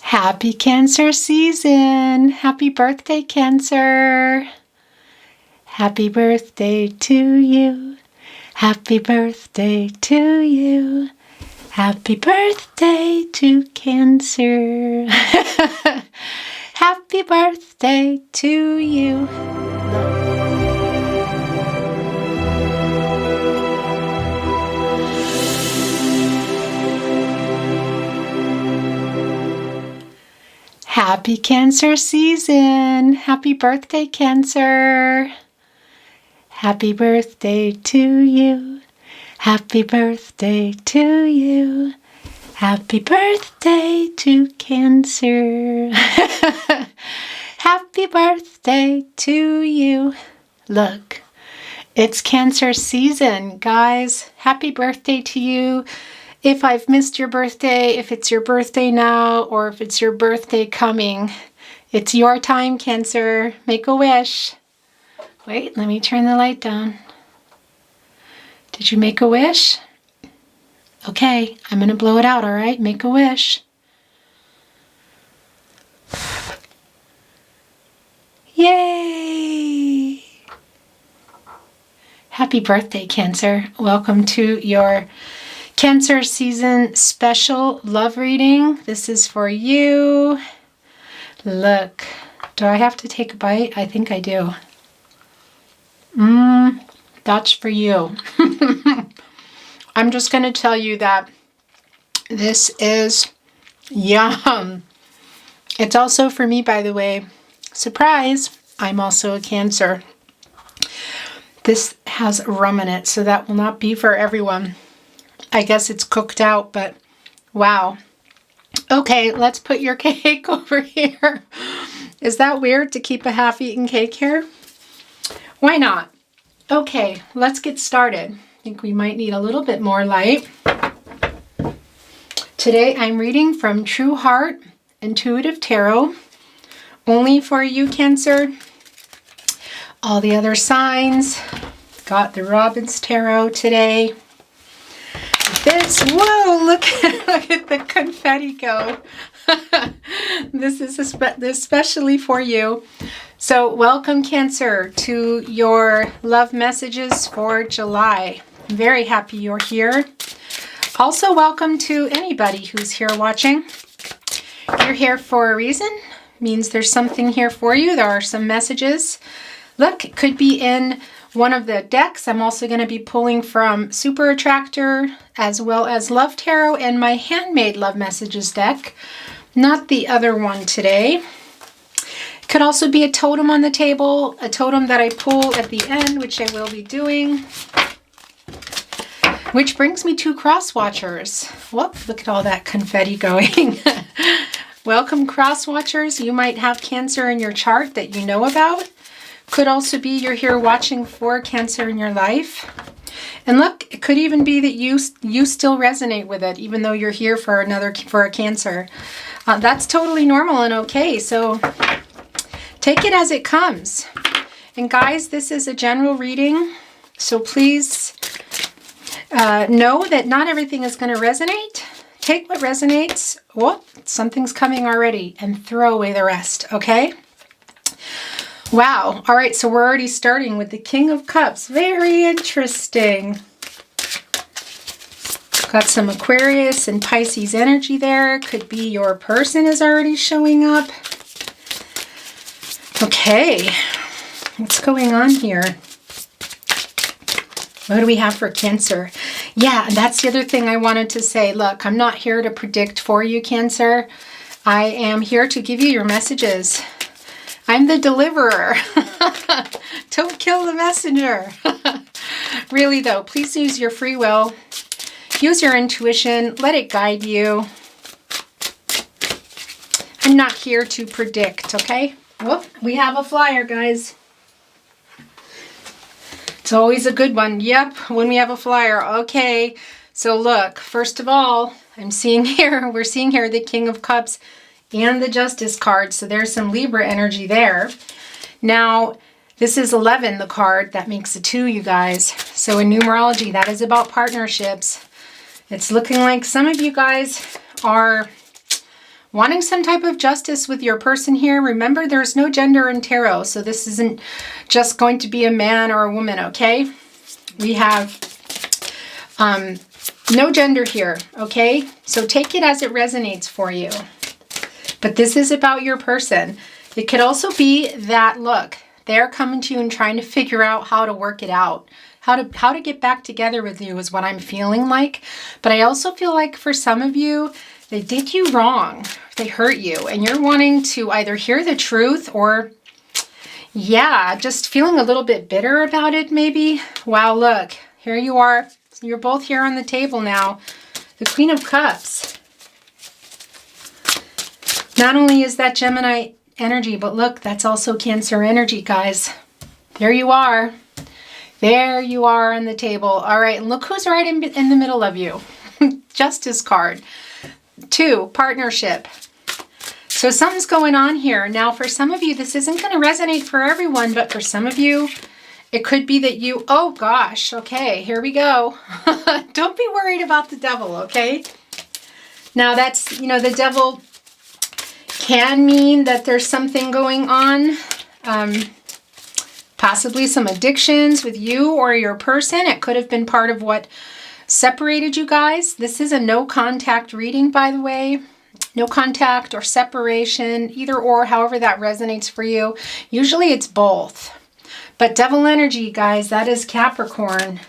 Happy Cancer season! Happy birthday, Cancer! Happy birthday to you! Happy birthday to you! Happy birthday to Cancer! Happy birthday to you! Happy Cancer season! Happy birthday, Cancer! Happy birthday to you! Happy birthday to you! Happy birthday to Cancer! Happy birthday to you! Look, it's Cancer season, guys. Happy birthday to you. If I've missed your birthday, if it's your birthday now, or if it's your birthday coming, it's your time, Cancer. Make a wish. Wait, let me turn the light down. Did you make a wish? Okay, I'm going to blow it out, all right? Make a wish. Yay! Happy birthday, Cancer. Welcome to your Cancer season special love reading. This is for you. Look, do I have to take a bite? I think I do. That's for you. I'm just going to tell you that this is yum. It's also for me, by the way. Surprise, I'm also a Cancer. This has rum in it, so that will not be for everyone. I guess it's cooked out, but wow. Okay, let's put your cake over here. Is that weird to keep a half-eaten cake here? Why not? Okay, let's get started. I think we might need a little bit more light. Today I'm reading from True Heart Intuitive Tarot. Only for you, Cancer. All the other signs. Got the Robin's Tarot today. This, whoa, look at the confetti go. This is especially for you. So welcome, Cancer, to your love messages for July. I'm very happy you're here. Also, welcome to anybody who's here watching. You're here for a reason. Means there's something here for you. There are some messages. Look, it could be in one of the decks. I'm also going to be pulling from Super Attractor as well as Love Tarot and my Handmade Love Messages deck. Not the other one today. It could also be a totem on the table, a totem that I pull at the end, which I will be doing. Which brings me to cross watchers. Whoop, look at all that confetti going. Welcome, cross watchers. You might have Cancer in your chart that you know about. Could also be you're here watching for Cancer in your life. And look, it could even be that you still resonate with it, even though you're here for a Cancer. That's totally normal and okay. So take it as it comes. And guys, this is a general reading. So please know that not everything is going to resonate. Take what resonates. Whoop, something's coming already, and throw away the rest, okay? Wow. All right, so we're already starting with the King of Cups. Very interesting. Got some Aquarius and Pisces energy there. Could be your person is already showing up. Okay. What's going on here? What do we have for Cancer? Yeah, that's the other thing I wanted to say. Look, I'm not here to predict for you, Cancer. I am here to give you your messages. I'm the deliverer. Don't kill the messenger. Really though, please use your free will. Use your intuition. Let it guide you. I'm not here to predict, okay? Whoop, we have a flyer, guys. It's always a good one. Yep, when we have a flyer. Okay, so look, first of all, we're seeing here the King of Cups and the Justice card. So there's some Libra energy there. Now, this is 11, the card. That makes a 2, you guys. So in numerology, that is about partnerships. It's looking like some of you guys are wanting some type of justice with your person here. Remember, there's no gender in tarot, so this isn't just going to be a man or a woman, okay? We have no gender here, okay? So take it as it resonates for you. But this is about your person. It could also be that, look, they're coming to you and trying to figure out how to work it out. How to get back together with you is what I'm feeling like. But I also feel like for some of you, they did you wrong. They hurt you. And you're wanting to either hear the truth or, yeah, just feeling a little bit bitter about it maybe. Wow, look, here you are. You're both here on the table now. The Queen of Cups. Not only is that Gemini energy, but look, that's also Cancer energy, guys. There you are. There you are on the table. All right, and look who's right in the middle of you. Justice card. 2, partnership. So something's going on here. Now, for some of you, this isn't going to resonate for everyone, but for some of you, it could be that you, oh gosh, okay, here we go. Don't be worried about the devil, okay? Now that's, you know, the devil can mean that there's something going on. Possibly some addictions with you or your person. It could have been part of what separated you guys. This is a no contact reading, by the way. No contact or separation, either or, however that resonates for you. Usually it's both. But devil energy, guys, that is Capricorn.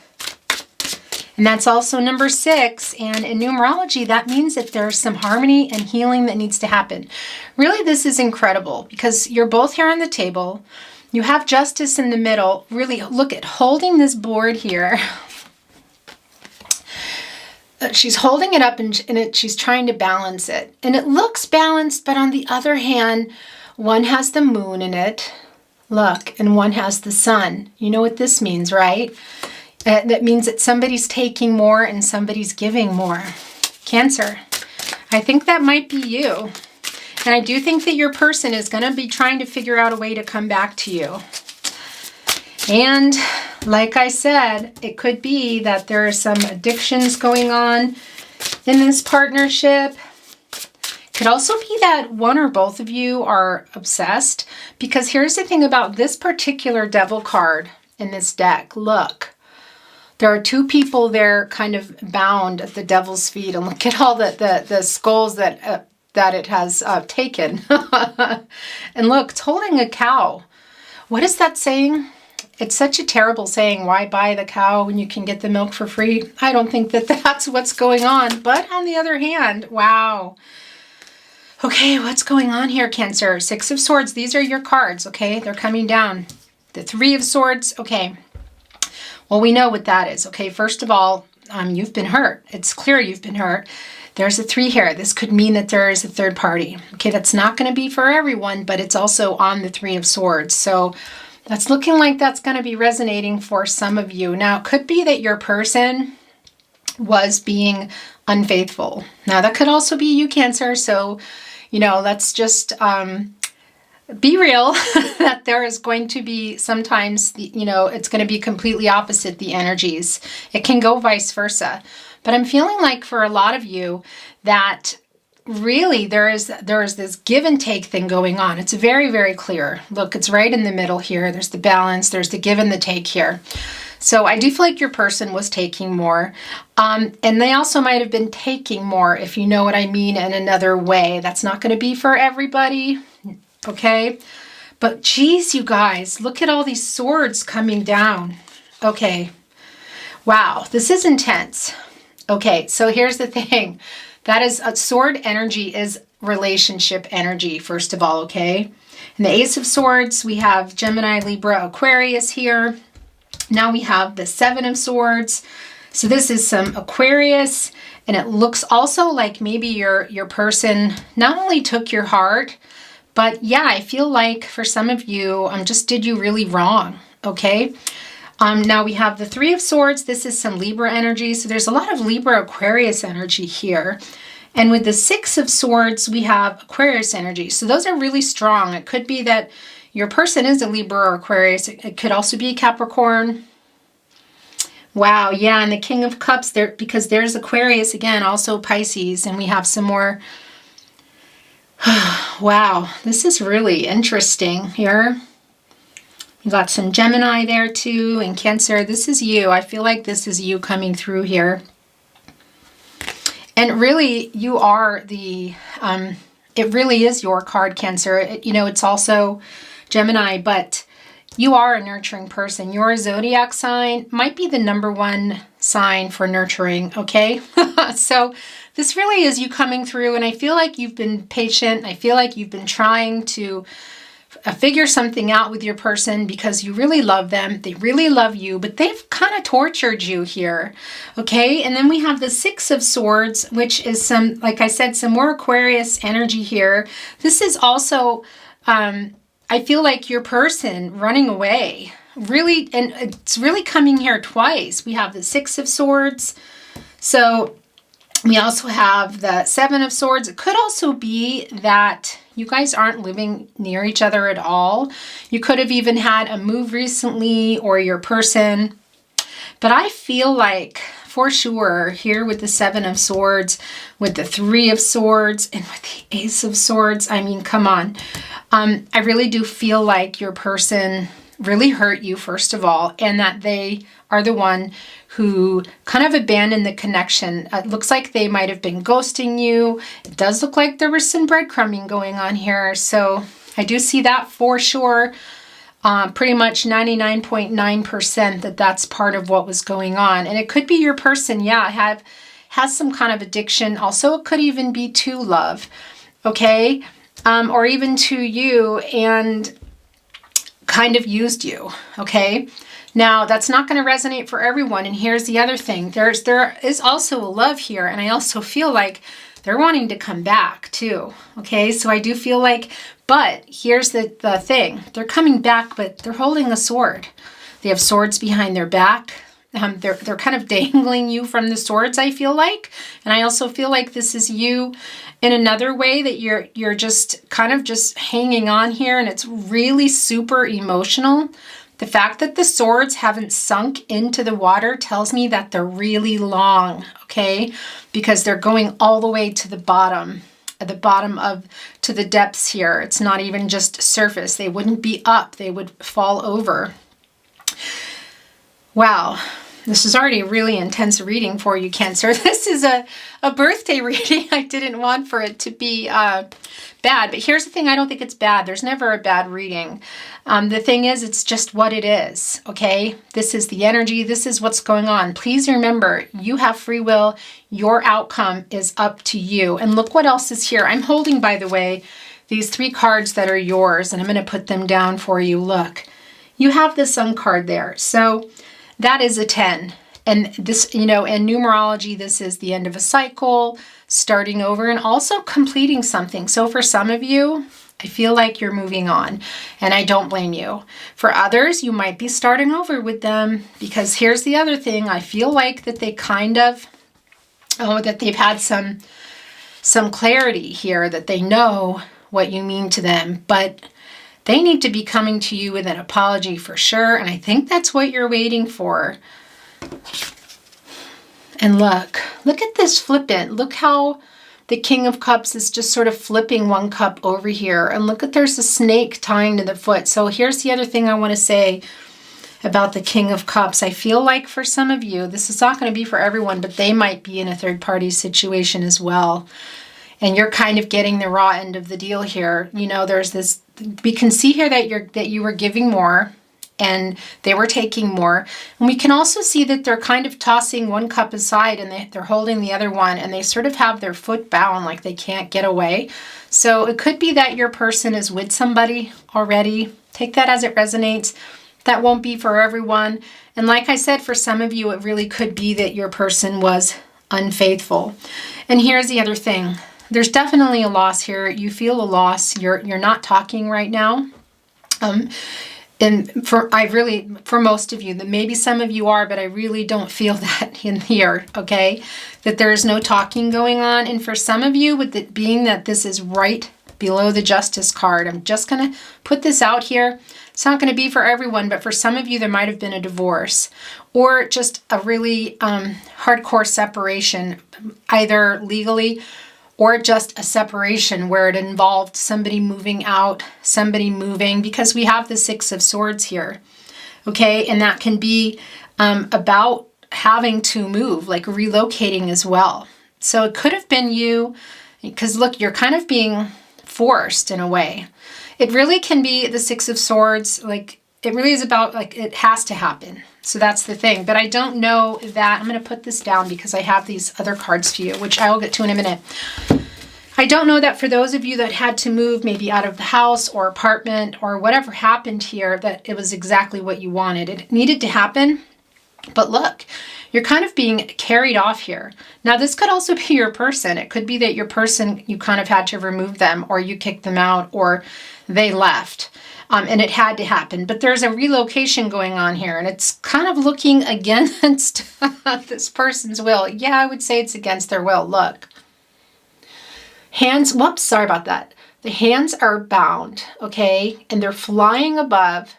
And that's also number 6. And in numerology, that means that there's some harmony and healing that needs to happen. Really, this is incredible because you're both here on the table. You have justice in the middle. Really, look at holding this board here. She's holding it up and she's trying to balance it. And it looks balanced, but on the other hand, one has the moon in it. Look, and one has the sun. You know what this means, right? That means that somebody's taking more and somebody's giving more. Cancer. I think that might be you. And I do think that your person is going to be trying to figure out a way to come back to you. And like I said, it could be that there are some addictions going on in this partnership. Could also be that one or both of you are obsessed. Because here's the thing about this particular devil card in this deck. Look, there are 2 people there kind of bound at the devil's feet. And look at all the skulls that it has taken. And look, it's holding a cow. What is that saying? It's such a terrible saying. Why buy the cow when you can get the milk for free? I don't think that that's what's going on. But on the other hand, wow. Okay, what's going on here, Cancer? 6 of Swords. These are your cards, okay? They're coming down. The 3 of Swords. Okay. Well, we know what that is. Okay, first of all, you've been hurt. It's clear you've been hurt. There's a 3 here. This could mean that there is a third party. Okay, that's not going to be for everyone, but it's also on the 3 of Swords. So that's looking like that's going to be resonating for some of you. Now, it could be that your person was being unfaithful. Now, that could also be you, Cancer. So, you know, let's just be real that there is going to be sometimes, you know, it's going to be completely opposite the energies. It can go vice versa. But I'm feeling like for a lot of you that really there is this give and take thing going on. It's very, very clear. Look, it's right in the middle here. There's the balance. There's the give and the take here. So I do feel like your person was taking more. And they also might have been taking more, if you know what I mean, in another way. That's not going to be for everybody. Okay. But geez, you guys, look at all these swords coming down. Okay. Wow. This is intense. Okay. So here's the thing. That is a sword energy is relationship energy, first of all. Okay. And the Ace of Swords, we have Gemini, Libra, Aquarius here. Now we have the 7 of Swords. So this is some Aquarius, and it looks also like maybe your person not only took your heart, but yeah, I feel like for some of you, just did you really wrong, okay? Now we have the 3 of Swords. This is some Libra energy. So there's a lot of Libra Aquarius energy here. And with the 6 of Swords, we have Aquarius energy. So those are really strong. It could be that your person is a Libra or Aquarius. It could also be Capricorn. Wow, yeah, and the King of Cups, there because there's Aquarius again, also Pisces, and we have some more Wow, this is really interesting here. You got some Gemini there too, and Cancer. This is you. I feel like this is you coming through here. And really, you are the, it really is your card, Cancer. It's also Gemini, but you are a nurturing person. Your zodiac sign might be the #1 sign for nurturing, okay? So this really is you coming through, and I feel like you've been patient. I feel like you've been trying to figure something out with your person because you really love them. They really love you, but they've kind of tortured you here, okay? And then we have the 6 of Swords, which is some, like I said, some more Aquarius energy here. This is also, I feel like your person running away, really, and it's really coming here twice. We have the 6 of Swords. So we also have the 7 of Swords. It could also be that you guys aren't living near each other at all. You could have even had a move recently, or your person. But I feel like for sure here with the 7 of Swords, with the 3 of Swords, and with the Ace of Swords, I mean, come on. I really do feel like your person really hurt you, first of all, and that they are the one who kind of abandoned the connection. It looks like they might have been ghosting you. It does look like there was some breadcrumbing going on here. So I do see that for sure. Pretty much 99.9% that that's part of what was going on. And it could be your person, yeah, has some kind of addiction. Also, it could even be to love, okay? Or even to you, and kind of used you, okay? Now, that's not going to resonate for everyone, and here's the other thing. There is also a love here, and I also feel like they're wanting to come back too, okay? So I do feel like, but here's the thing. They're coming back, but they're holding a sword. They have swords behind their back. They're kind of dangling you from the swords, I feel like. And I also feel like this is you in another way, that you're just kind of just hanging on here, and it's really super emotional. The fact that the swords haven't sunk into the water tells me that they're really long, okay? Because they're going all the way to the bottom to the depths here. It's not even just surface. They wouldn't be up. They would fall over. Wow. This is already a really intense reading for you, Cancer. This is a birthday reading. I didn't want for it to be bad. But here's the thing. I don't think it's bad. There's never a bad reading. The thing is, it's just what it is, okay? This is the energy. This is what's going on. Please remember, you have free will. Your outcome is up to you. And look what else is here. I'm holding, by the way, these 3 cards that are yours, and I'm going to put them down for you. Look, you have the Sun card there. So that is a 10. And this, in numerology, this is the end of a cycle, starting over, and also completing something. So for some of you, I feel like you're moving on, and I don't blame you. For others, you might be starting over with them, because here's the other thing. I feel like that they kind of, that they've had some clarity here, that they know what you mean to them, but they need to be coming to you with an apology for sure. And I think that's what you're waiting for. And look at this flippant. Look how the King of Cups is just sort of flipping one cup over here. And look at, there's a snake tying to the foot. So here's the other thing I want to say about the King of Cups. I feel like for some of you, this is not going to be for everyone, but they might be in a third party situation as well. And you're kind of getting the raw end of the deal here. There's this, we can see here that you were giving more and they were taking more. And we can also see that they're kind of tossing one cup aside and they're holding the other one, and they sort of have their foot bound, like they can't get away. So it could be that your person is with somebody already. Take that as it resonates. That won't be for everyone. And like I said, for some of you, it really could be that your person was unfaithful. And here's the other thing. There's definitely a loss here. You feel a loss. You're not talking right now. And for most of you, that maybe some of you are, but I really don't feel that in here, okay? That there's no talking going on. And for some of you, with it being that this is right below the Justice card, I'm just going to put this out here. It's not going to be for everyone, but for some of you, there might have been a divorce or just a really hardcore separation, either legally or just a separation where it involved somebody moving out, somebody moving, because we have the Six of Swords here, okay? And that can be about having to move, like relocating as well. So it could have been you, because look, you're kind of being forced in a way. It really can be the Six of Swords, like it really is about like it has to happen. So that's the thing. But I don't know that, I'm going to put this down because I have these other cards for you, which I will get to in a minute. I don't know that for those of you that had to move maybe out of the house or apartment or whatever happened here, that it was exactly what you wanted. It needed to happen. But look, you're kind of being carried off here. Now, this could also be your person. It could be that your person, you kind of had to remove them, or you kicked them out, or they left. And it had to happen. But there's a relocation going on here, and it's kind of looking against this person's will. Yeah, I would say it's against their will. Look. Hands, whoops, sorry about that. The hands are bound, okay? And they're flying above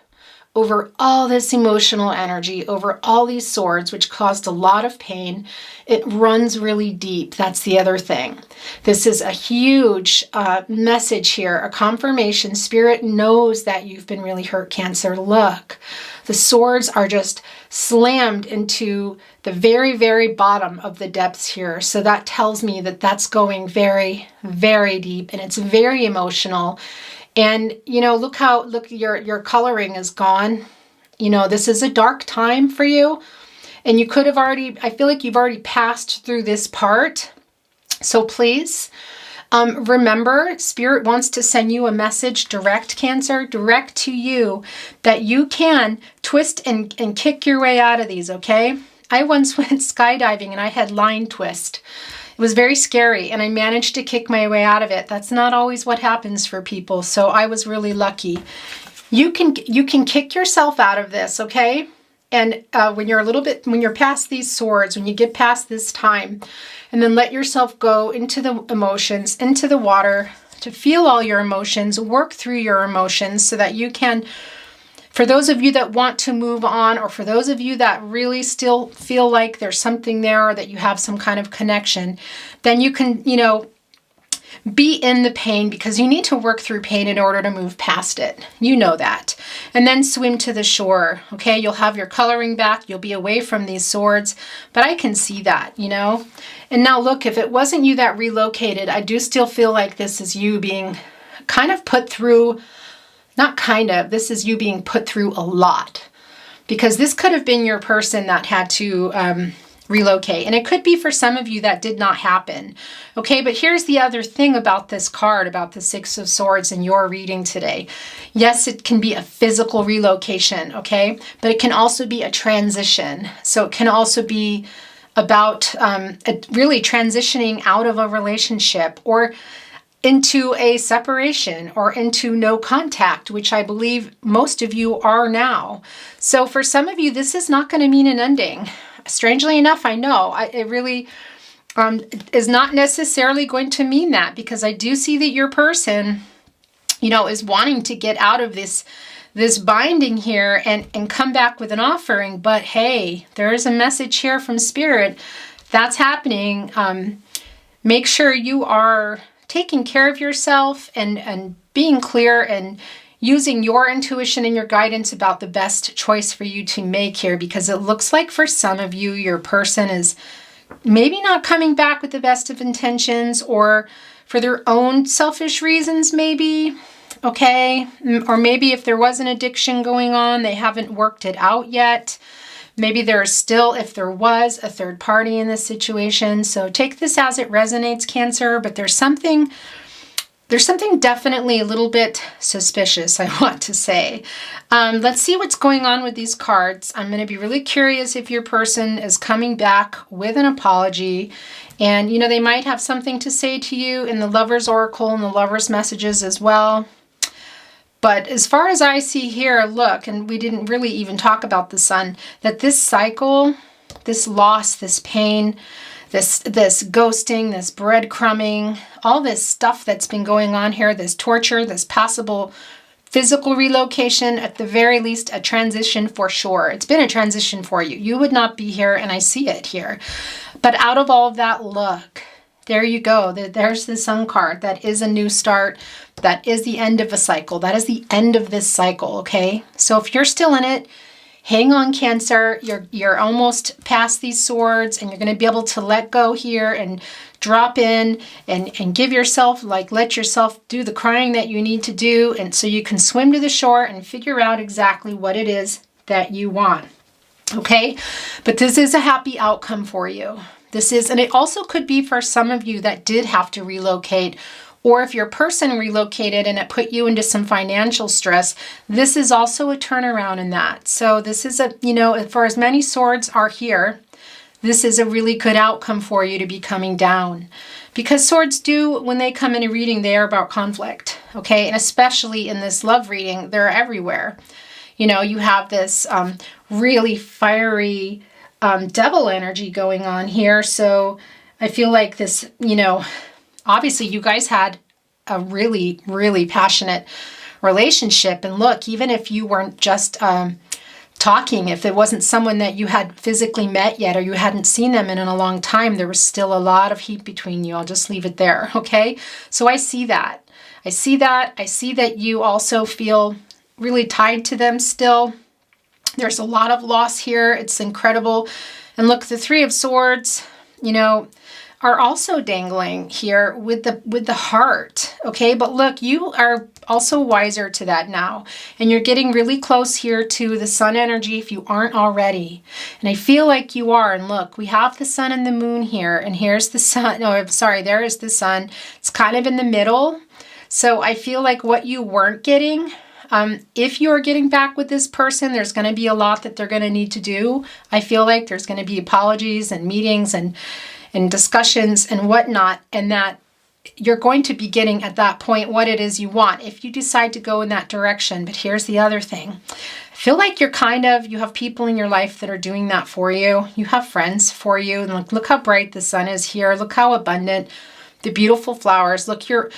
over all this emotional energy, over all these swords, which caused a lot of pain. It runs really deep. That's the other thing. This is a huge message here, a confirmation. Spirit knows that you've been really hurt, Cancer. Look, the swords are just slammed into the very, very bottom of the depths here. So that tells me that that's going very, very deep, and it's very emotional. And, you know, look, your coloring is gone. You know, this is a dark time for you. And you could have already, I feel like you've already passed through this part. So please, remember, Spirit wants to send you a message direct, Cancer, direct to you, that you can twist and kick your way out of these, okay? I once went skydiving and I had line twist. It was very scary, and I managed to kick my way out of it. That's not always what happens for people, so I was really lucky. You can kick yourself out of this, okay? And when you're past these swords, when you get past this time, and then let yourself go into the emotions, into the water, to feel all your emotions, work through your emotions so that you can, for those of you that want to move on, or for those of you that really still feel like there's something there, or that you have some kind of connection, then you can, you know, be in the pain, because you need to work through pain in order to move past it. You know that. And then swim to the shore, okay? You'll have your coloring back. You'll be away from these swords, but I can see that, you know? And now look, if it wasn't you that relocated, I do still feel like this is you being kind of put through. Not kind of, this is you being put through a lot, because this could have been your person that had to relocate. And it could be for some of you that did not happen. Okay, but here's the other thing about this card, about the Six of Swords in your reading today. Yes, it can be a physical relocation, okay? But it can also be a transition. So it can also be about really transitioning out of a relationship, or into a separation, or into no contact, which I believe most of you are now. So for some of you, this is not going to mean an ending. Strangely enough, I know it really is not necessarily going to mean that, because I do see that your person, you know, is wanting to get out of this binding here and come back with an offering. But hey, there is a message here from Spirit that's happening. Make sure you are taking care of yourself and being clear and using your intuition and your guidance about the best choice for you to make here, because it looks like for some of you, your person is maybe not coming back with the best of intentions, or for their own selfish reasons maybe, okay? Or maybe if there was an addiction going on, they haven't worked it out yet. Maybe there's still, if there was, a third party in this situation. So take this as it resonates, Cancer, but there's something definitely a little bit suspicious, I want to say. Let's see what's going on with these cards. I'm going to be really curious if your person is coming back with an apology. And, you know, they might have something to say to you in the Lover's Oracle and the Lover's Messages as well. But as far as I see here, look, and we didn't really even talk about the Sun, that this cycle, this loss, this pain, this ghosting, this breadcrumbing, all this stuff that's been going on here, this torture, this possible physical relocation, at the very least, a transition for sure. It's been a transition for you. You would not be here, and I see it here. But out of all of that, look, There you go. There's the Sun card. That is a new start. That is the end of a cycle. That is the end of this cycle, okay? So if you're still in it, hang on, Cancer. You're almost past these swords, and you're going to be able to let go here and drop in and give yourself, like, let yourself do the crying that you need to do, and so you can swim to the shore and figure out exactly what it is that you want. Okay? But this is a happy outcome for you. This is, and it also could be for some of you that did have to relocate, or if your person relocated and it put you into some financial stress, this is also a turnaround in that. So this is a, you know, for as many swords are here, this is a really good outcome for you to be coming down. Because swords do, when they come in a reading, they are about conflict, okay? And especially in this love reading, they're everywhere. You know, you have this really fiery devil energy going on here. So I feel like this, you know, obviously you guys had a really, really passionate relationship. And look, even if you weren't just talking, if it wasn't someone that you had physically met yet, or you hadn't seen them in a long time, there was still a lot of heat between you. I'll just leave it there, okay? So I see that. I see that. I see that you also feel really tied to them still. There's a lot of loss here. It's incredible. And look, the Three of Swords, you know, are also dangling here with the heart, okay? But look, you are also wiser to that now, and you're getting really close here to the Sun energy if you aren't already. And I feel like you are. And look, we have the Sun and the Moon here, and here's the Sun. No, I'm sorry, there is the Sun. It's kind of in the middle. So I feel like what you weren't getting, if you're getting back with this person, there's going to be a lot that they're going to need to do. I feel like there's going to be apologies and meetings and discussions and whatnot, and that you're going to be getting at that point what it is you want if you decide to go in that direction. But here's the other thing. I feel like you have people in your life that are doing that for you. You have friends for you. And look how bright the sun is here. Look how abundant, the beautiful flowers. Look, you're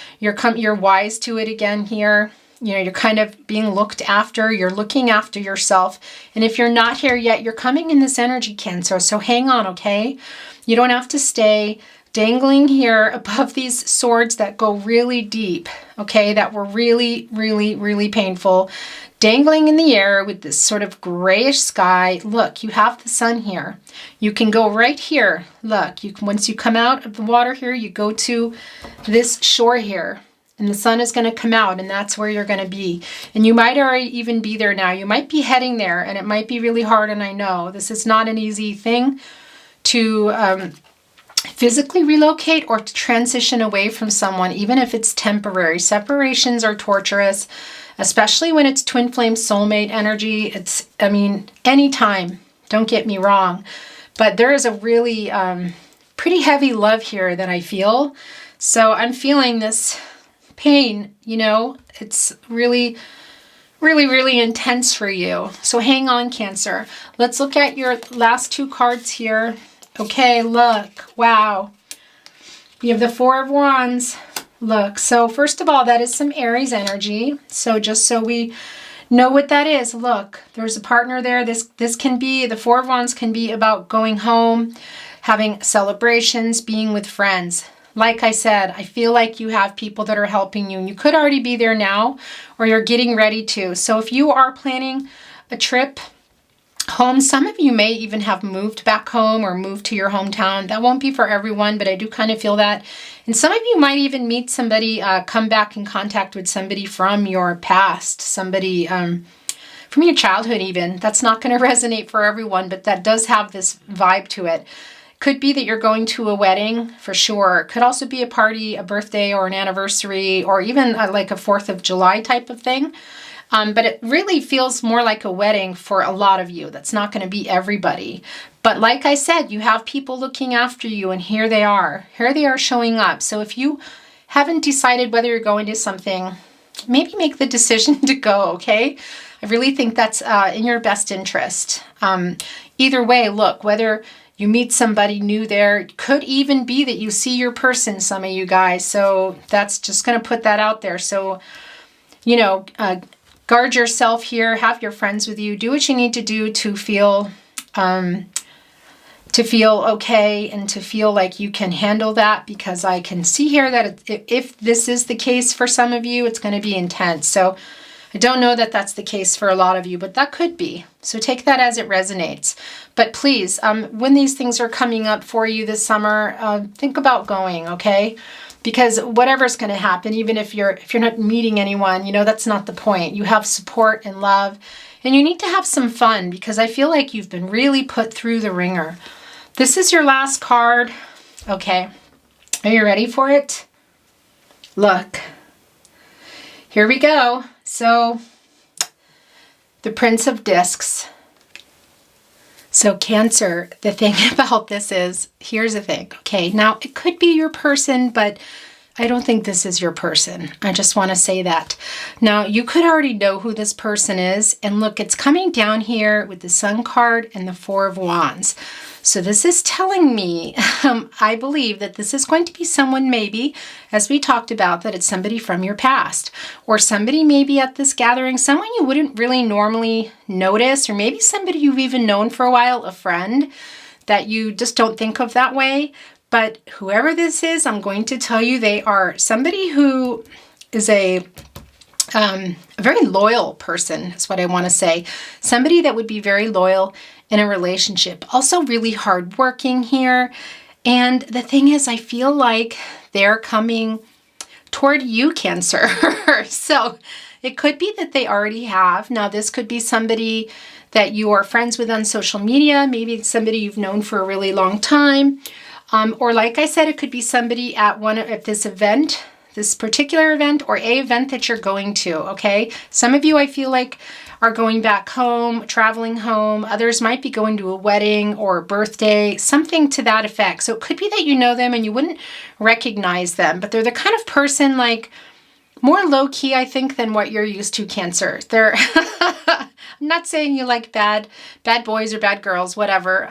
wise to it again here. You know, you're kind of being looked after. You're looking after yourself. And if you're not here yet, you're coming in this energy, Cancer. So hang on, okay? You don't have to stay dangling here above these swords that go really deep, okay? That were really, really, really painful. Dangling in the air with this sort of grayish sky. Look, you have the sun here. You can go right here. Look, once you come out of the water here, you go to this shore here. And the sun is going to come out, and that's where you're going to be. And you might already even be there now. You might be heading there, and it might be really hard. And I know this is not an easy thing to physically relocate or to transition away from someone, even if it's temporary. Separations are torturous, especially when it's twin flame soulmate energy. It's, I mean, anytime, don't get me wrong. But there is a really pretty heavy love here that I feel. So I'm feeling this pain, you know, it's really, really, really intense for you. So hang on, Cancer. Let's look at your last two cards here. Okay, look, wow. We have the Four of Wands. Look, so first of all, that is some Aries energy. So just so we know what that is, look, there's a partner there. This can be, the Four of Wands can be about going home, having celebrations, being with friends. Like I said, I feel like you have people that are helping you, and you could already be there now, or you're getting ready to. So if you are planning a trip home, some of you may even have moved back home or moved to your hometown. That won't be for everyone, but I do kind of feel that. And some of you might even meet somebody, come back in contact with somebody from your past, somebody from your childhood even. That's not going to resonate for everyone, but that does have this vibe to it. Could be that you're going to a wedding for sure. Could also be a party, a birthday or an anniversary, or even like a 4th of July type of thing. But it really feels more like a wedding for a lot of you. That's not going to be everybody. But like I said, you have people looking after you, and here they are. Here they are showing up. So if you haven't decided whether you're going to something, maybe make the decision to go, okay? I really think that's in your best interest. Either way, look, whether you meet somebody new there. It could even be that you see your person, some of you guys. So that's just going to put that out there. So, you know, guard yourself here. Have your friends with you. Do what you need to do to feel, to feel okay and to feel like you can handle that, because I can see here that if this is the case for some of you, it's going to be intense. So I don't know that that's the case for a lot of you, but that could be. So take that as it resonates. But please, when these things are coming up for you this summer, think about going, okay? Because whatever's going to happen, even if you're not meeting anyone, you know, that's not the point. You have support and love, and you need to have some fun, because I feel like you've been really put through the ringer. This is your last card. Okay. Are you ready for it? Look. Here we go. So, the Prince of Discs. So, Cancer, the thing about this is, here's the thing. Okay, now it could be your person, but I don't think this is your person. I just want to say that. Now, you could already know who this person is. And look, it's coming down here with the Sun card and the Four of Wands. So this is telling me, I believe that this is going to be someone, maybe, as we talked about, that it's somebody from your past, or somebody maybe at this gathering, someone you wouldn't really normally notice, or maybe somebody you've even known for a while, a friend that you just don't think of that way. But whoever this is, I'm going to tell you, they are somebody who is a very loyal person, is what I want to say. Somebody that would be very loyal in a relationship. Also really hardworking here. And the thing is, I feel like they're coming toward you, Cancer. So it could be that they already have. Now, this could be somebody that you are friends with on social media. Maybe it's somebody you've known for a really long time. Or like I said, it could be somebody at this event, this particular event, or a event that you're going to, okay? Some of you, I feel like, are going back home, traveling home. Others might be going to a wedding or a birthday, something to that effect. So it could be that you know them and you wouldn't recognize them, but they're the kind of person, like, more low-key, I think, than what you're used to, Cancer. They're, I'm not saying you like bad boys or bad girls, whatever.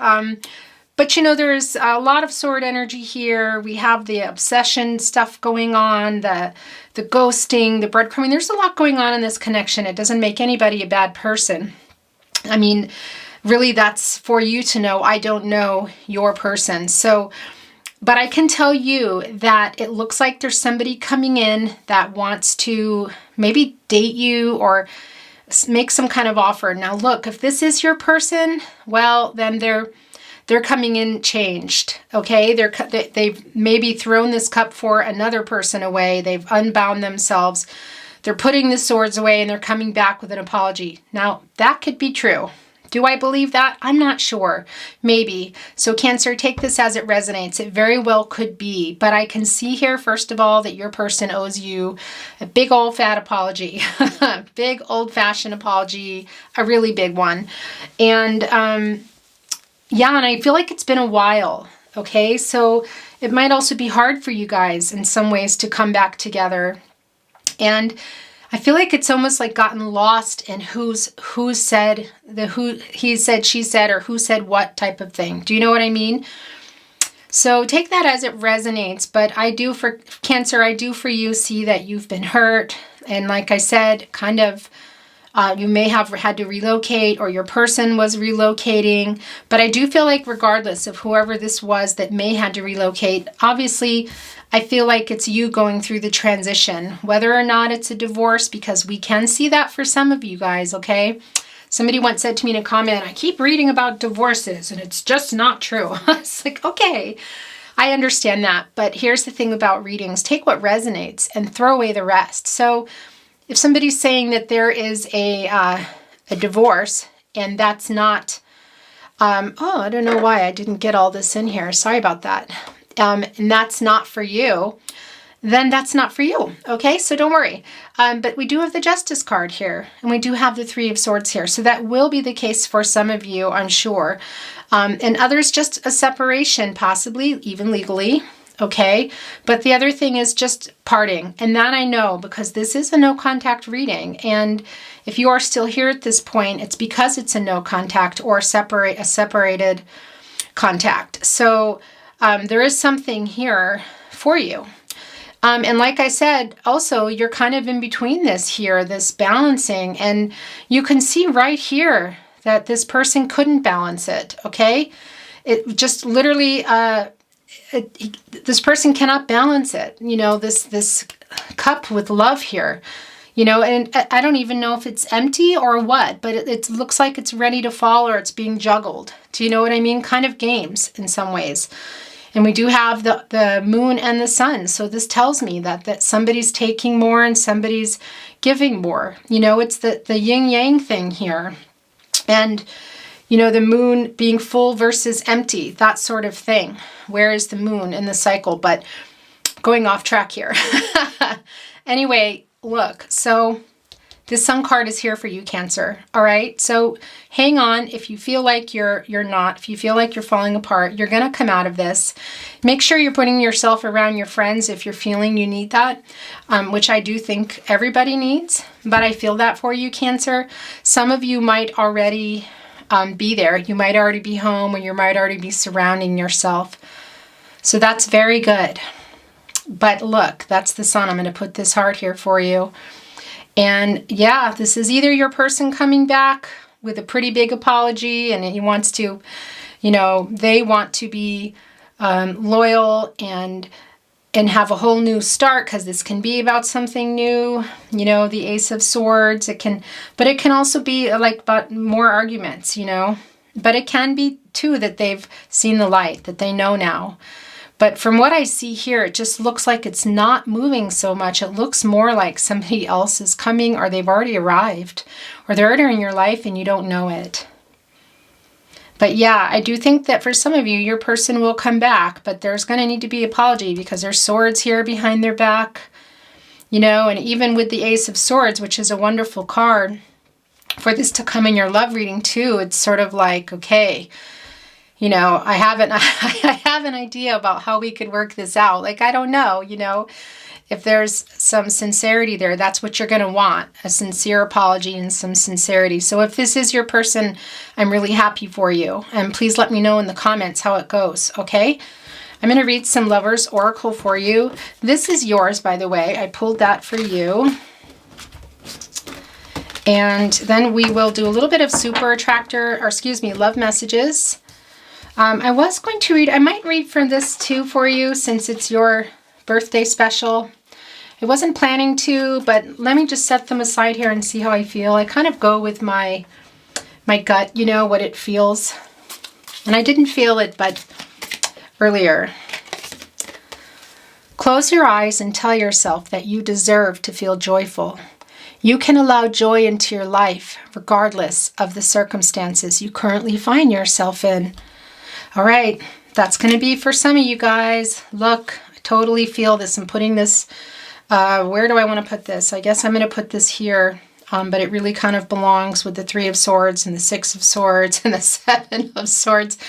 But you know, there's a lot of sword energy here. We have the obsession stuff going on, the ghosting, the breadcrumbing. There's a lot going on in this connection. It doesn't make anybody a bad person. I mean, really, that's for you to know. I don't know your person. So, but I can tell you that it looks like there's somebody coming in that wants to maybe date you or make some kind of offer. Now, look, if this is your person, well, then they're coming in changed, okay? They've maybe thrown this cup for another person away. They've unbound themselves. They're putting the swords away and they're coming back with an apology. Now, that could be true. Do I believe that? I'm not sure. Maybe. So Cancer, take this as it resonates. It very well could be. But I can see here, first of all, that your person owes you a big old fat apology. Big old-fashioned apology. A really big one. And, yeah, and I feel like it's been a while, okay? So it might also be hard for you guys in some ways to come back together. And I feel like it's almost like gotten lost in who said, he said, she said, or who said what type of thing. Do you know what I mean? So take that as it resonates. But I do, for Cancer, I do for you see that you've been hurt. And like I said, kind of, you may have had to relocate, or your person was relocating. But I do feel like regardless of whoever this was that may had to relocate, obviously I feel like it's you going through the transition, whether or not it's a divorce, because we can see that for some of you guys, okay? Somebody once said to me in a comment, I keep reading about divorces and it's just not true. It's like, okay, I understand that. But here's the thing about readings. Take what resonates and throw away the rest. So if somebody's saying that there is a divorce and that's not, oh, I don't know why I didn't get all this in here. Sorry about that. And that's not for you, then that's not for you. Okay, so don't worry. But we do have the Justice card here, and we do have the Three of Swords here. So that will be the case for some of you, I'm sure. And others, just a separation, possibly, even legally. Okay, but the other thing is just parting. And that I know, because this is a no contact reading. And if you are still here at this point, it's because it's a no contact or a separated contact. So there is something here for you. And like I said, also, you're kind of in between this here, this balancing. And you can see right here that this person couldn't balance it, okay? it just literally, this person cannot balance it. You know, this cup with love here, you know, and I don't even know if it's empty or what, but it looks like it's ready to fall or it's being juggled. Do you know what I mean? Kind of games in some ways. And we do have the moon and the sun. So this tells me that somebody's taking more and somebody's giving more. You know, it's the yin yang thing here. And, you know, the moon being full versus empty, that sort of thing. Where is the moon in the cycle? But going off track here. Anyway, look, so this sun card is here for you, Cancer. All right. So hang on. If you feel like you're not, if you feel like you're falling apart, you're going to come out of this. Make sure you're putting yourself around your friends if you're feeling you need that, which I do think everybody needs. But I feel that for you, Cancer. Some of you might already be there. You might already be home, or you might already be surrounding yourself. So that's very good. But look, that's the sun. I'm going to put this heart here for you. And yeah, this is either your person coming back with a pretty big apology and he wants to, you know, they want to be loyal and have a whole new start, because this can be about something new, you know, the Ace of Swords. But it can also be like about more arguments, you know, but it can be too that they've seen the light, that they know now. But from what I see here, it just looks like it's not moving so much. It looks more like somebody else is coming, or they've already arrived, or they're already in your life and you don't know it. But yeah, I do think that for some of you, your person will come back, but there's going to need to be apology, because there's swords here behind their back, you know, and even with the Ace of Swords, which is a wonderful card, for this to come in your love reading too, it's sort of like, okay, you know, I have an idea about how we could work this out. Like, I don't know, you know, if there's some sincerity there, that's what you're going to want, a sincere apology and some sincerity. So if this is your person, I'm really happy for you. And please let me know in the comments how it goes, okay? I'm going to read some Lovers Oracle for you. This is yours, by the way. I pulled that for you. And then we will do a little bit of super attractor, or excuse me, love messages. I was going to read, I might read from this too for you, since it's your birthday special. I wasn't planning to, but let me just set them aside here and see how I feel. I kind of go with my gut, you know, what it feels. And I didn't feel it, but earlier. Close your eyes and tell yourself that you deserve to feel joyful. You can allow joy into your life, regardless of the circumstances you currently find yourself in. All right, that's going to be for some of you guys. Look, I totally feel this. I'm putting this, where do I want to put this? I guess I'm going to put this here, but it really kind of belongs with the Three of Swords and the Six of Swords and the Seven of Swords.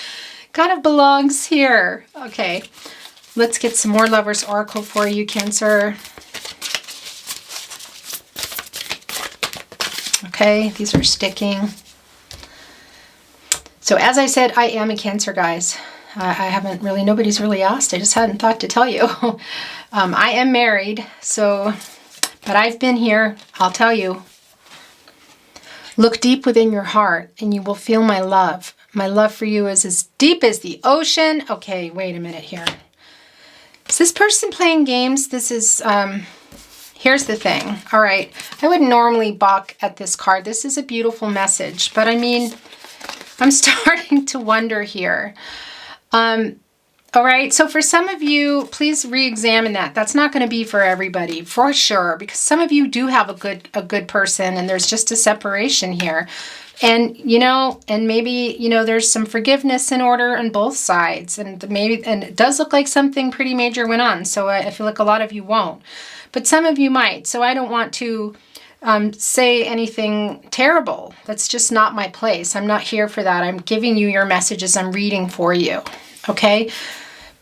Kind of belongs here. Okay, let's get some more Lovers Oracle for you, Cancer. Okay, these are sticking. So as I said, I am a Cancer, guys. I haven't really, nobody's really asked. I just hadn't thought to tell you. I am married, so, but I've been here. I'll tell you. Look deep within your heart and you will feel my love. My love for you is as deep as the ocean. Okay, wait a minute here. Is this person playing games? This is, here's the thing. All right, I would normally balk at this card. This is a beautiful message, but I mean, I'm starting to wonder here. All right, so for some of you, please re-examine that. That's not going to be for everybody, for sure, because some of you do have a good person, and there's just a separation here. And, you know, and maybe, you know, there's some forgiveness in order on both sides, and maybe, and it does look like something pretty major went on, so I feel like a lot of you won't, but some of you might, so I don't want to say anything terrible. That's just not my place. I'm not here for that. I'm giving you your messages. I'm reading for you. Okay.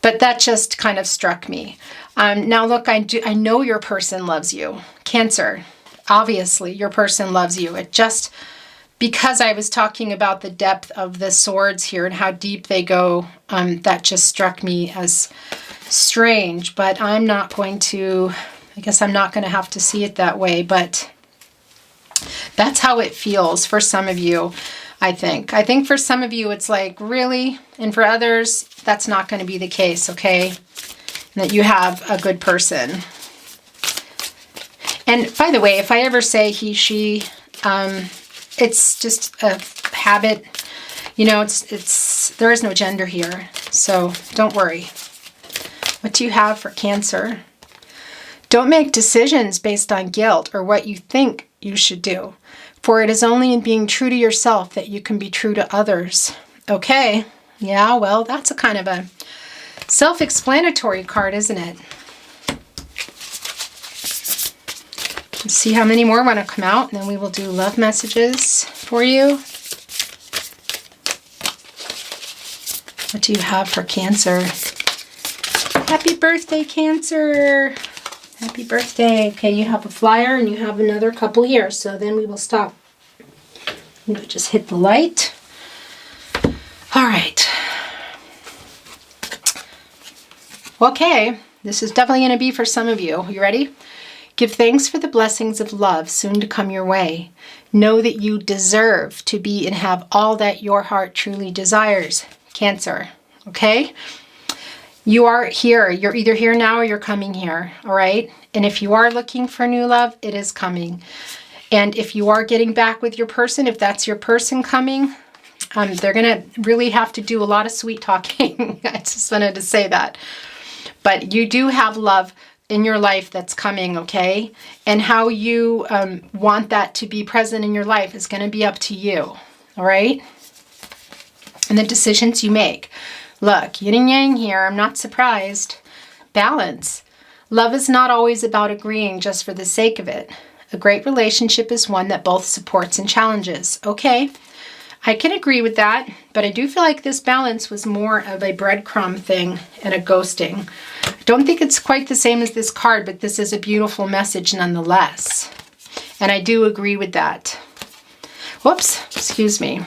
But that just kind of struck me. Now look, I know your person loves you. Cancer. Obviously your person loves you. It just, because I was talking about the depth of the swords here and how deep they go, that just struck me as strange, but I'm not going to, I guess I'm not going to have to see it that way, but that's how it feels for some of you. I think. I think for some of you, it's like, really? And for others, that's not going to be the case, okay? And that you have a good person. And by the way, if I ever say he, she, it's just a habit. You know, there is no gender here, so don't worry. What do you have for Cancer? Don't make decisions based on guilt or what you think you should do, for it is only in being true to yourself that you can be true to others. Okay, yeah, well, that's a kind of a self-explanatory card, isn't it? Let's see how many more want to come out, and then we will do love messages for you. What do you have for Cancer? Happy birthday, Cancer! Happy birthday. Okay, you have a flyer and you have another couple here, so then we will stop. I'm going to just hit the light. All right. Okay, this is definitely going to be for some of you. You ready? Give thanks for the blessings of love soon to come your way. Know that you deserve to be and have all that your heart truly desires. Cancer, okay? You are here. You're either here now or you're coming here, all right? And if you are looking for new love, it is coming. And if you are getting back with your person, if that's your person coming, they're going to really have to do a lot of sweet talking. I just wanted to say that. But you do have love in your life that's coming, okay? And how you want that to be present in your life is going to be up to you, all right? And the decisions you make. Look, yin and yang here, I'm not surprised. Balance. Love is not always about agreeing just for the sake of it. A great relationship is one that both supports and challenges. Okay, I can agree with that, but I do feel like this balance was more of a breadcrumb thing and a ghosting. I don't think it's quite the same as this card, but this is a beautiful message nonetheless. And I do agree with that. Whoops, excuse me.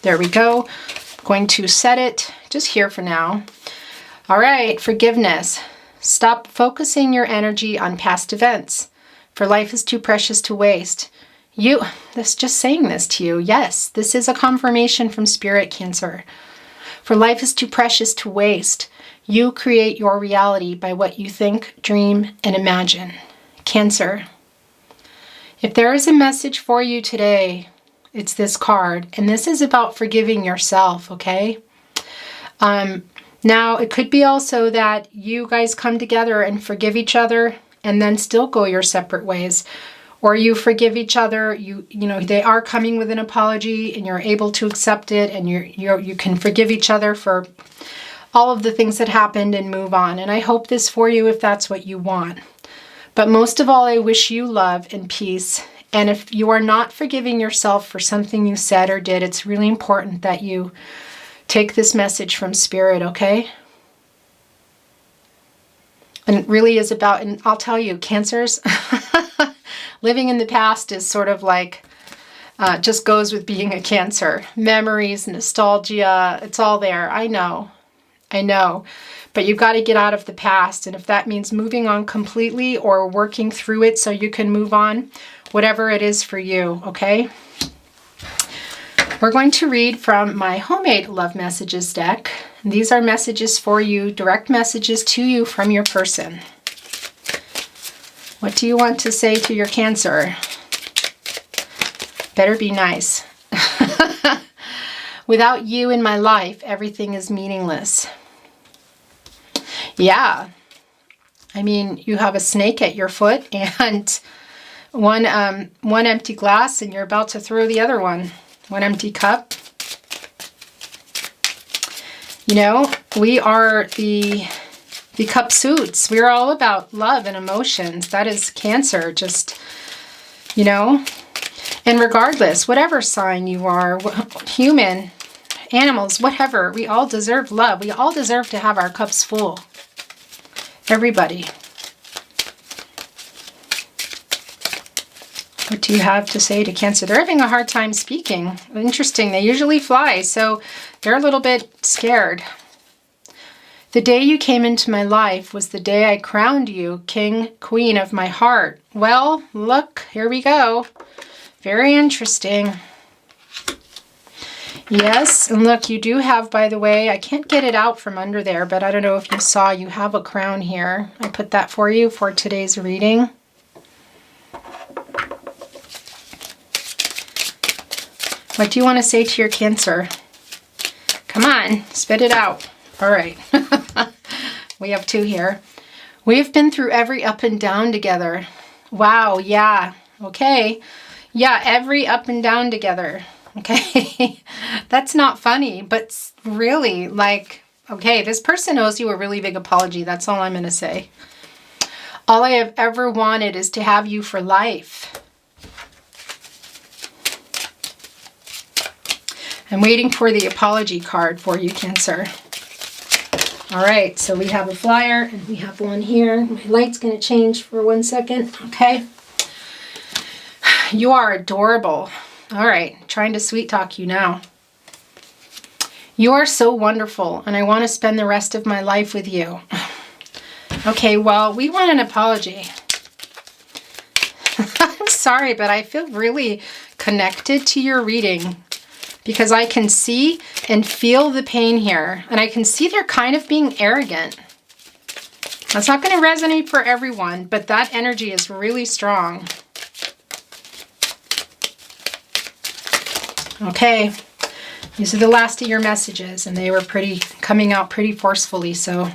There we go. Going to set it just here for now. All right, forgiveness. Stop focusing your energy on past events, for life is too precious to waste. That's just saying this to you. Yes, this is a confirmation from Spirit, Cancer. For life is too precious to waste. You create your reality by what you think, dream, and imagine. Cancer. If there is a message for you today, it's this card, and this is about forgiving yourself, okay? Now, it could be also that you guys come together and forgive each other and then still go your separate ways. Or you forgive each other, you know, they are coming with an apology and you're able to accept it, and you can forgive each other for all of the things that happened and move on. And I hope this for you if that's what you want. But most of all, I wish you love and peace. And if you are not forgiving yourself for something you said or did, it's really important that you take this message from Spirit, okay? And it really is about, and I'll tell you, Cancers, living in the past is sort of like, just goes with being a Cancer. Memories, nostalgia, it's all there. I know. But you've got to get out of the past. And if that means moving on completely or working through it so you can move on, whatever it is for you, okay? We're going to read from my homemade love messages deck. These are messages for you, direct messages to you from your person. What do you want to say to your Cancer? Better be nice. Without you in my life, everything is meaningless. Yeah. I mean, you have a snake at your foot and one empty glass, and you're about to throw the other one. One empty cup. You know, we are the cup suits. We're all about love and emotions. That is Cancer, just, you know. And regardless, whatever sign you are, human, animals, whatever, we all deserve love. We all deserve to have our cups full. Everybody. What do you have to say to Cancer? They're having a hard time speaking. Interesting. They usually fly, so they're a little bit scared. The day you came into my life was the day I crowned you king, queen of my heart. Well, look, here we go. Very interesting. Yes, and look, you do have, by the way, I can't get it out from under there, but I don't know if you saw, you have a crown here. I put that for you for today's reading. What do you want to say to your Cancer? Come on, spit it out. All right. We have 2 here. We have been through every up and down together. Wow, yeah. Okay. Yeah, every up and down together. Okay. That's not funny, but really, like, okay, this person owes you a really big apology. That's all I'm going to say. All I have ever wanted is to have you for life. I'm waiting for the apology card for you, Cancer. All right, so we have a flyer and we have one here. My light's going to change for 1 second, okay? You are adorable. All right, trying to sweet talk you now. You are so wonderful, and I want to spend the rest of my life with you. Okay, well, we want an apology. I'm sorry, but I feel really connected to your reading because I can see and feel the pain here, and I can see they're kind of being arrogant. That's not going to resonate for everyone, but that energy is really strong. Okay, these are the last of your messages, and they were coming out pretty forcefully, so.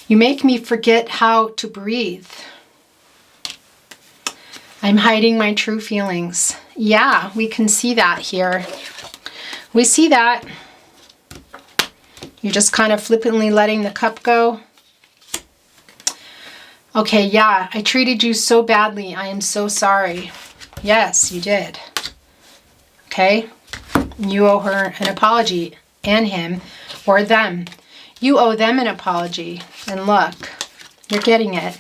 You make me forget how to breathe. I'm hiding my true feelings. Yeah, we can see that here. We see that. You're just kind of flippantly letting the cup go. Okay, yeah, I treated you so badly. I am so sorry. Yes, you did. Okay? You owe her an apology, and him, or them. You owe them an apology. And look, you're getting it.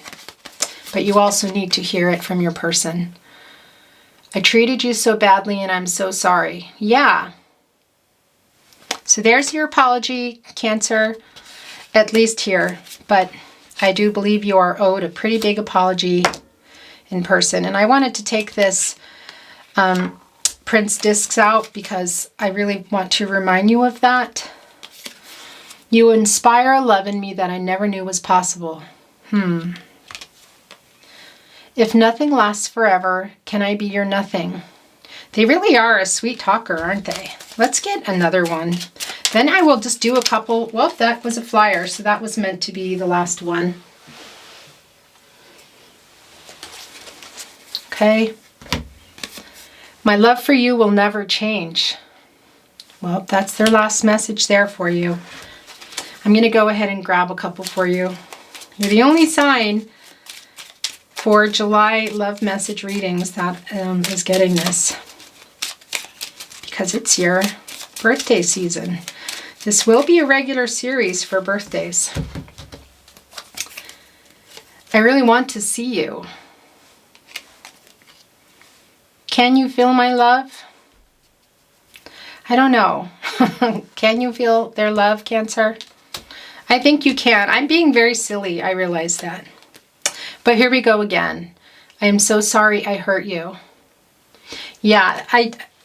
But you also need to hear it from your person. I treated you so badly and I'm so sorry. Yeah. So there's your apology, Cancer, at least here. But I do believe you are owed a pretty big apology in person. And I wanted to take this Prince discs out because I really want to remind you of that. You inspire a love in me that I never knew was possible. If nothing lasts forever, can I be your nothing? They really are a sweet talker, aren't they? Let's get another one. Then I will just do a couple. Well, that was a flyer, so that was meant to be the last one. Okay. My love for you will never change. Well, that's their last message there for you. I'm going to go ahead and grab a couple for you. You're the only sign for July love message readings that is getting this. Because it's your birthday season. This will be a regular series for birthdays. I really want to see you. Can you feel my love? I don't know. Can you feel their love, Cancer? I think you can. I'm being very silly. I realize that. But here we go again. I am so sorry I hurt you. Yeah,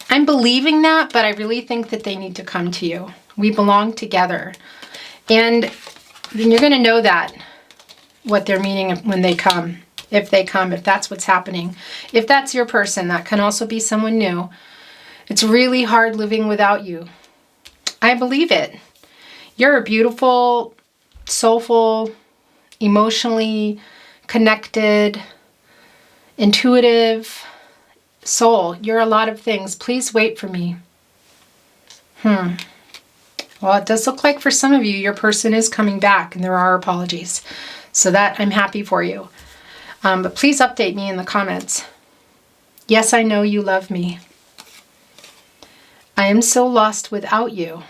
I'm believing that, but I really think that they need to come to you. We belong together. And then you're going to know that, what they're meaning when they come. If they come, if that's what's happening. If that's your person, that can also be someone new. It's really hard living without you. I believe it. You're a beautiful, soulful, emotionally connected, intuitive soul. You're a lot of things. Please wait for me. Well, it does look like for some of you, your person is coming back and there are apologies. So that I'm happy for you. But please update me in the comments. Yes, I know you love me. I am so lost without you.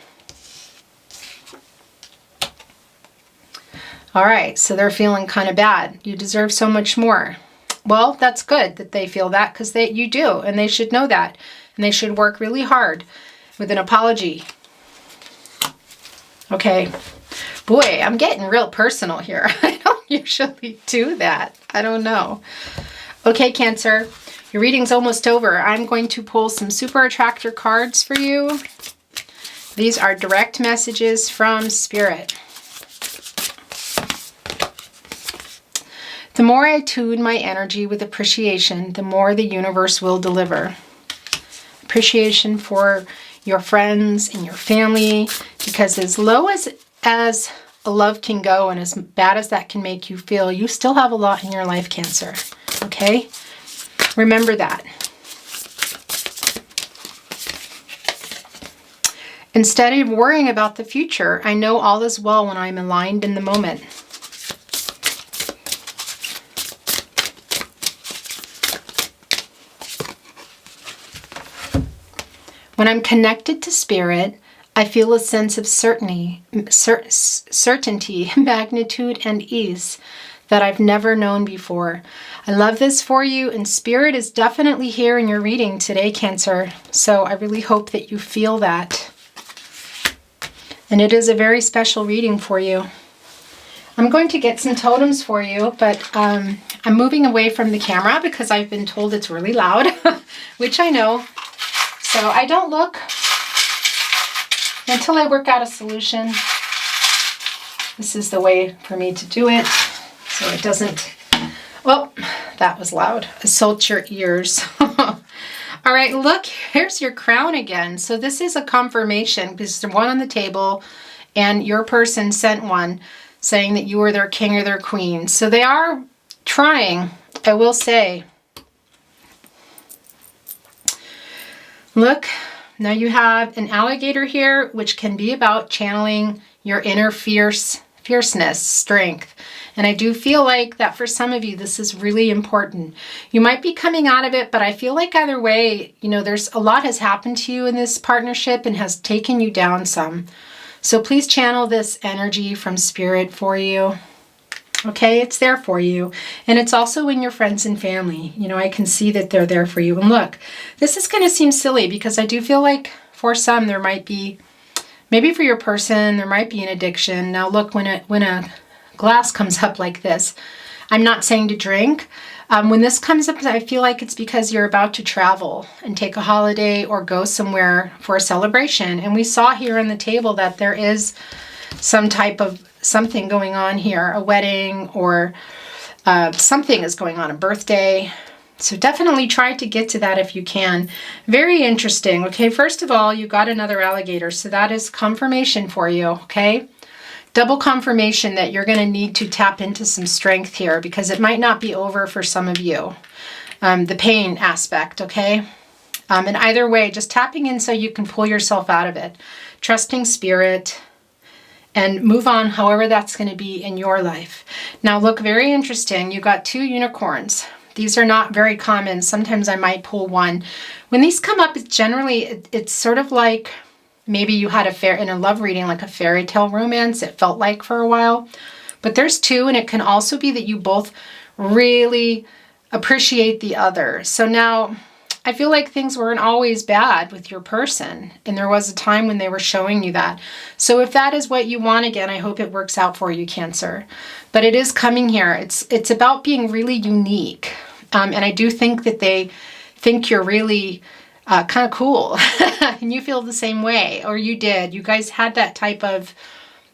All right, so they're feeling kind of bad. You deserve so much more. Well, that's good that they feel that because you do, and they should know that. And they should work really hard with an apology. Okay. Boy, I'm getting real personal here. I don't usually do that. I don't know. Okay, Cancer, Your reading's almost over. I'm going to pull some super attractor cards for you. These are direct messages from Spirit. The more I tune my energy with appreciation, the more the universe will deliver. Appreciation for your friends and your family, because as low as love can go and as bad as that can make you feel, you still have a lot in your life, Cancer. Okay? Remember that. Instead of worrying about the future, I know all is well when I'm aligned in the moment. When I'm connected to Spirit, I feel a sense of certainty, magnitude, and ease that I've never known before. I love this for you, and Spirit is definitely here in your reading today, Cancer. So I really hope that you feel that. And it is a very special reading for you. I'm going to get some totems for you, but I'm moving away from the camera because I've been told it's really loud, which I know. So I don't look until I work out a solution. This is the way for me to do it, so it doesn't, well, that was loud, assault your ears. All right, look, here's your crown again. So this is a confirmation because there's one on the table and your person sent one saying that you were their king or their queen. So they are trying, I will say. Look, now you have an alligator here, which can be about channeling your inner fierceness, strength. And I do feel like that for some of you, this is really important. You might be coming out of it, but I feel like either way, you know, there's a lot has happened to you in this partnership and has taken you down some. So please channel this energy from Spirit for you. Okay, it's there for you. And it's also in your friends and family. You know, I can see that they're there for you. And look, this is going to seem silly because I do feel like for some there might be, maybe for your person, there might be an addiction. Now look, when a glass comes up like this, I'm not saying to drink. When this comes up, I feel like it's because you're about to travel and take a holiday or go somewhere for a celebration. And we saw here on the table that there is some type of something going on here, a wedding or something is going on, a birthday. So definitely try to get to that if you can. Very interesting. Okay, first of all, you got another alligator. So that is confirmation for you, okay? Double confirmation that you're going to need to tap into some strength here because it might not be over for some of you. The pain aspect, okay? And either way, just tapping in so you can pull yourself out of it. Trusting Spirit. And move on however that's going to be in your life. Now look, very interesting. You got 2 unicorns. These are not very common. Sometimes I might pull one. When these come up, it's sort of like maybe you had in a love reading, like a fairy tale romance, it felt like for a while. But there's 2, and it can also be that you both really appreciate the other. So now I feel like things weren't always bad with your person, and there was a time when they were showing you that. So if that is what you want again, I hope it works out for you, Cancer. But it is coming here. It's about being really unique, and I do think that they think you're really kind of cool, and you feel the same way, or you did. You guys had that type of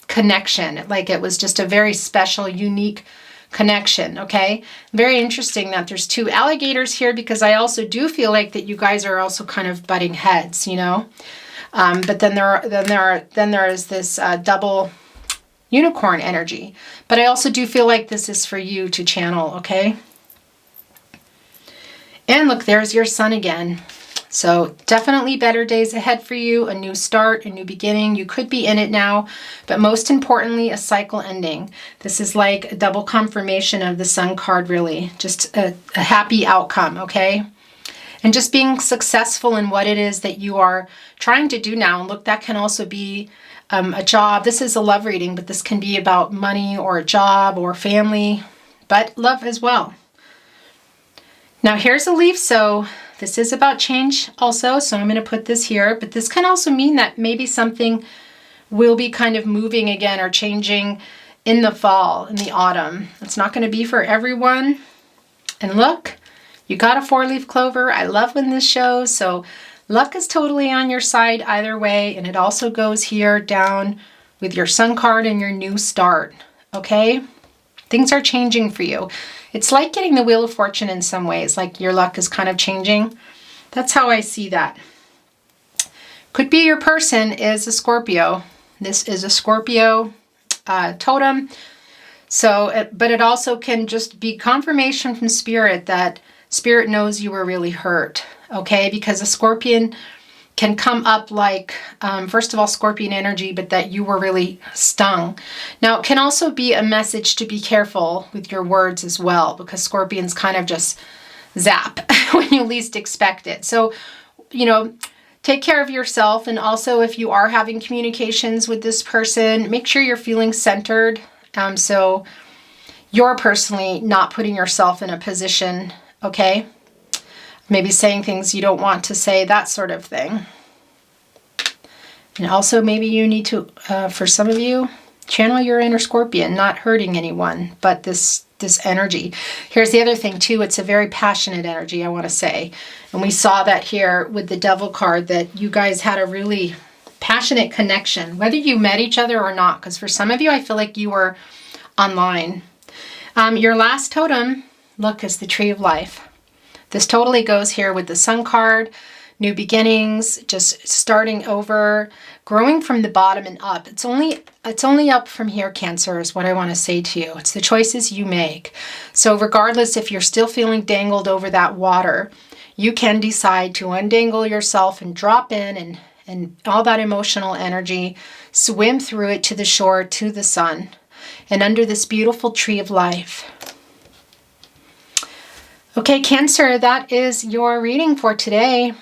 connection, like it was just a very special, unique connection, okay? Very interesting that there's 2 alligators here because I also do feel like that you guys are also kind of butting heads, you know? But then there is this double unicorn energy. But I also do feel like this is for you to channel, okay? And look, there's your sun again. So definitely better days ahead for you, a new start, a new beginning. You could be in it now, but most importantly, a cycle ending. This is like a double confirmation of the Sun card, really. Just a happy outcome, okay? And just being successful in what it is that you are trying to do now. And look, that can also be a job. This is a love reading, but this can be about money or a job or family, but love as well. Now here's a leaf, so this is about change also, so I'm going to put this here, but this can also mean that maybe something will be kind of moving again or changing in the fall, in the autumn. It's not going to be for everyone. And look, You got a 4-leaf clover. I love when this shows. So luck is totally on your side either way. And it also goes here down with your sun card and your new start. Okay? Things are changing for you. It's like getting the Wheel of Fortune in some ways, like your luck is kind of changing. That's how I see that. Could be your person is a Scorpio. This is a Scorpio totem. So, but it also can just be confirmation from Spirit that Spirit knows you were really hurt, okay? Because a Scorpion can come up like, first of all, Scorpion energy, but that you were really stung. Now, it can also be a message to be careful with your words as well, because Scorpions kind of just zap when you least expect it. So, you know, take care of yourself. And also, if you are having communications with this person, make sure you're feeling centered. So you're personally not putting yourself in a position, okay? Maybe saying things you don't want to say, that sort of thing. And also maybe you need to, for some of you, channel your inner Scorpion, not hurting anyone, but this energy. Here's the other thing too, it's a very passionate energy, I want to say. And we saw that here with the Devil card, that you guys had a really passionate connection, whether you met each other or not, because for some of you, I feel like you were online. Your last totem, look, is the Tree of Life. This totally goes here with the Sun card, new beginnings, just starting over, growing from the bottom and up. It's only up from here, Cancer, is what I want to say to you. It's the choices you make. So regardless if you're still feeling dangled over that water, you can decide to undangle yourself and drop in and all that emotional energy, swim through it to the shore, to the sun, and under this beautiful Tree of Life. Okay, Cancer, that is your reading for today.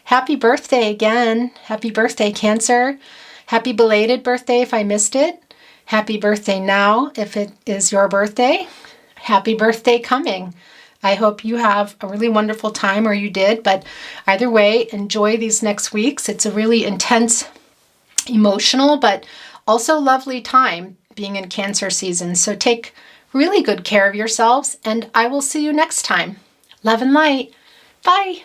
Happy birthday again. Happy birthday, Cancer. Happy belated birthday if I missed it. Happy birthday now if it is your birthday. Happy birthday coming. I hope you have a really wonderful time, or you did. But either way, enjoy these next weeks. It's a really intense, emotional, but also lovely time being in Cancer season. So take really good care of yourselves, and I will see you next time. Love and light. Bye.